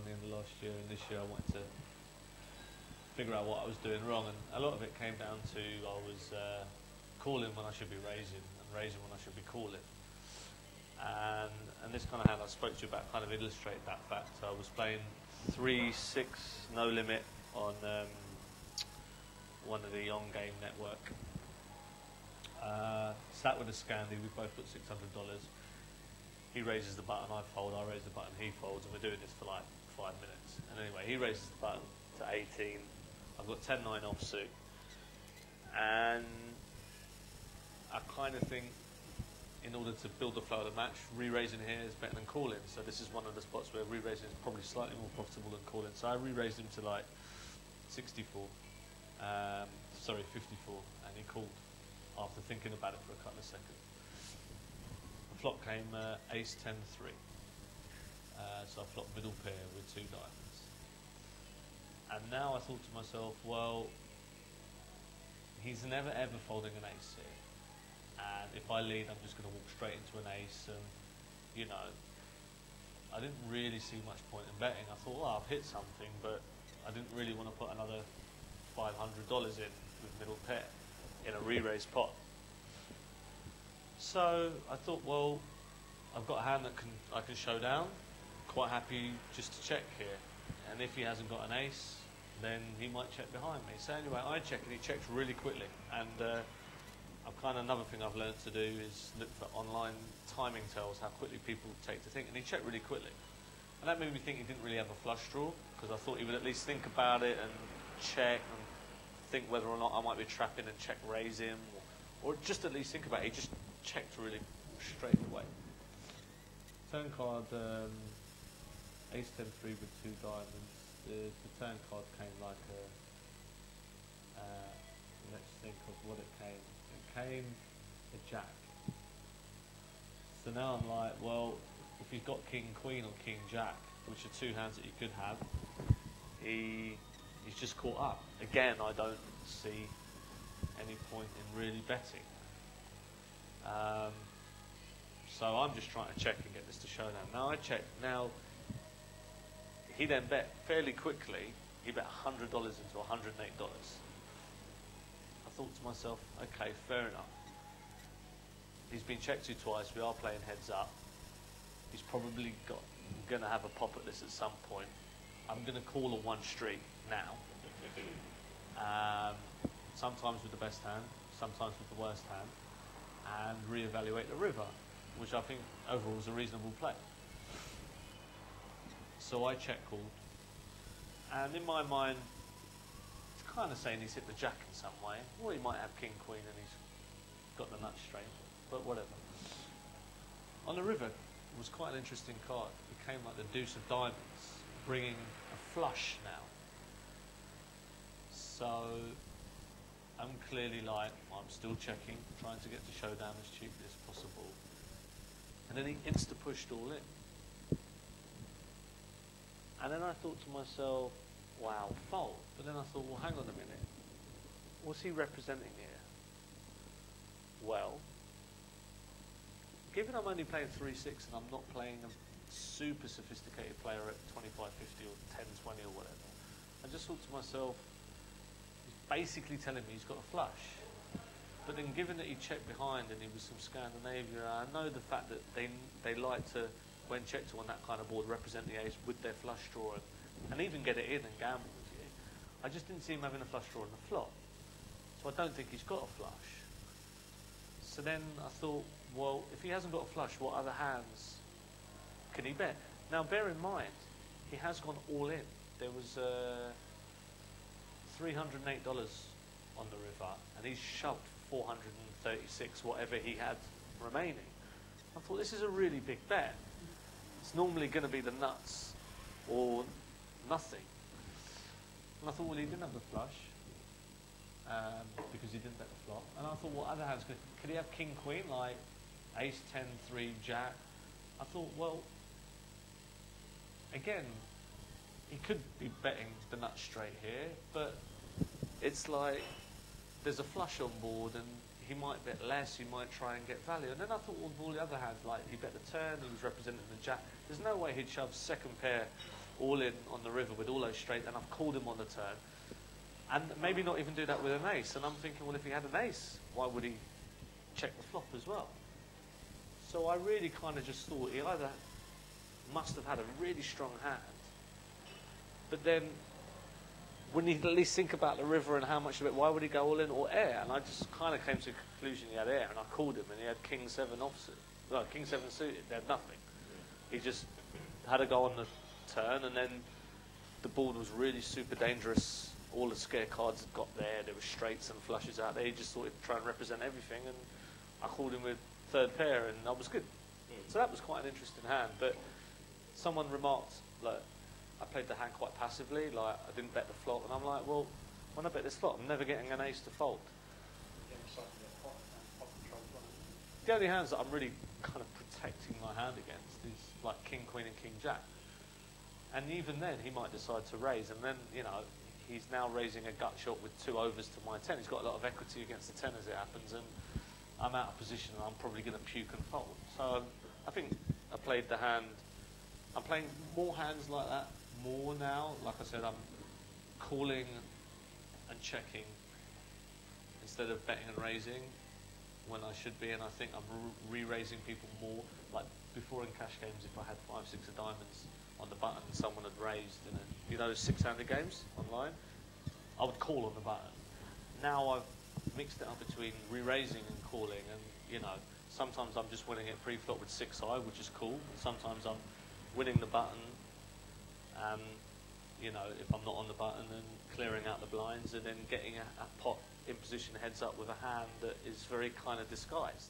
the end of last year, and this year I wanted to figure out what I was doing wrong, and a lot of it came down to I was calling when I should be raising, and raising when I should be calling. And this kind of hand I spoke to you about kind of illustrate that fact. So I was playing 3-6 no limit on one of the on-game network. Sat with a Scandi, we both put $600. He raises the button, I fold, I raise the button, he folds, and we're doing this for like 5 minutes. And anyway, he raises the button to 18. I've got 10-9 offsuit. And I kind of think, in order to build the flow of the match, re-raising here is better than calling. So this is one of the spots where re-raising is probably slightly more profitable than calling. So I re-raised him to like 64, sorry, 54, and he called after thinking about it for a couple of seconds. The flop came ace 10-3. So I flopped middle pair with 2 diamonds. And now I thought to myself, well, he's never ever folding an ace here. And if I lead, I'm just going to walk straight into an ace. And, you know, I didn't really see much point in betting. I thought, well, I've hit something, but I didn't really want to put another $500 in with middle pair in a re-raise pot. So I thought, well, I've got a hand that I can show down. Quite happy just to check here. And if he hasn't got an ace, then he might check behind me. So anyway, I check, and he checks really quickly. And another thing I've learned to do is look for online timing tells how quickly people take to think, and he checked really quickly. And that made me think he didn't really have a flush draw, because I thought he would at least think about it and check and think whether or not I might be trapping and check raise him, or just at least think about it. He just checked really straight away. Turn card, ace 10-3 with 2 diamonds. The turn card came like let's think of what it came. Came a jack. So now I'm like, well, if he's got king queen or king jack, which are 2 hands that you could have, he's just caught up. Again, I don't see any point in really betting. So I'm just trying to check and get this to showdown. Now I check. Now he then bet fairly quickly. He bet $100 into $108. I thought to myself, okay, fair enough. He's been checked to twice. We are playing heads up. He's probably going to have a pop at this at some point. I'm going to call a 1 street now. Sometimes with the best hand, sometimes with the worst hand, and reevaluate the river, which I think overall is a reasonable play. So I check called, and in my mind, kind of saying he's hit the jack in some way, or he might have king queen and he's got the nuts straight, but whatever. On the river, it was quite an interesting card. It came like the deuce of diamonds, bringing a flush now. So I'm clearly like, I'm still checking, trying to get the showdown as cheaply as possible. And then he insta-pushed all in. And then I thought to myself, wow, fold. But then I thought, well, hang on a minute. What's he representing here? Well, given I'm only playing 3-6 and I'm not playing a super sophisticated player at 25-50 or 10-20 or whatever, I just thought to myself, he's basically telling me he's got a flush. But then given that he checked behind and he was from Scandinavia, I know the fact that they like to, when checked on that kind of board, represent the ace with their flush draw and even get it in and gamble with you. I just didn't see him having a flush draw on the flop. So I don't think he's got a flush. So then I thought, well, if he hasn't got a flush, what other hands can he bet? Now, bear in mind, he has gone all in. There was $308 on the river, and he's shoved 436, whatever he had remaining. I thought, this is a really big bet. It's normally going to be the nuts or nothing. And I thought, well, he didn't have the flush because he didn't bet the flop. And I thought, what other hands could he have king queen, like ace 10-3 jack? I thought, well, again, he could be betting the nuts straight here, but it's like there's a flush on board and he might bet less, he might try and get value. And then I thought, well, all the other hands, like he bet the turn, he was representing the jack. There's no way he'd shove second pair all in on the river with all those straight, and I've called him on the turn. And maybe not even do that with an ace. And I'm thinking, well, if he had an ace, why would he check the flop as well? So I really kind of just thought he either must have had a really strong hand, but then when you at least think about the river and how much of it, why would he go all in or air? And I just kind of came to the conclusion he had air, and I called him, and he had king 7 offsuit. No, king 7 suited, they had nothing. He just had a go on the turn, and then the board was really super dangerous. All the scare cards had got there. There were straights and flushes out there. He just thought he'd try and represent everything, and I called him with third pair, and I was good. So that was quite an interesting hand. But someone remarked, like, I played the hand quite passively. Like, I didn't bet the flop, and I'm like, well, when I bet this flop, I'm never getting an ace to fold. The only hands that I'm really kind of protecting my hand against is like king, queen, and king, jack. And even then, he might decide to raise, and then, you know, he's now raising a gut shot with 2 overs to my 10. He's got a lot of equity against the 10 as it happens, and I'm out of position, and I'm probably going to puke and fold. So I think I played the hand. I'm playing more hands like that more now. Like I said, I'm calling and checking instead of betting and raising when I should be, and I think I'm re-raising people more. Like before in cash games, if I had 5, 6 of diamonds on the button and someone had raised in a, you know, 6-handed games online, I would call on the button. Now I've mixed it up between re-raising and calling, and you know, sometimes I'm just winning it pre-flop with 6-high, which is cool. And sometimes I'm winning the button, and you know, if I'm not on the button, and clearing out the blinds, and then getting a pot in position heads up with a hand that is very kind of disguised.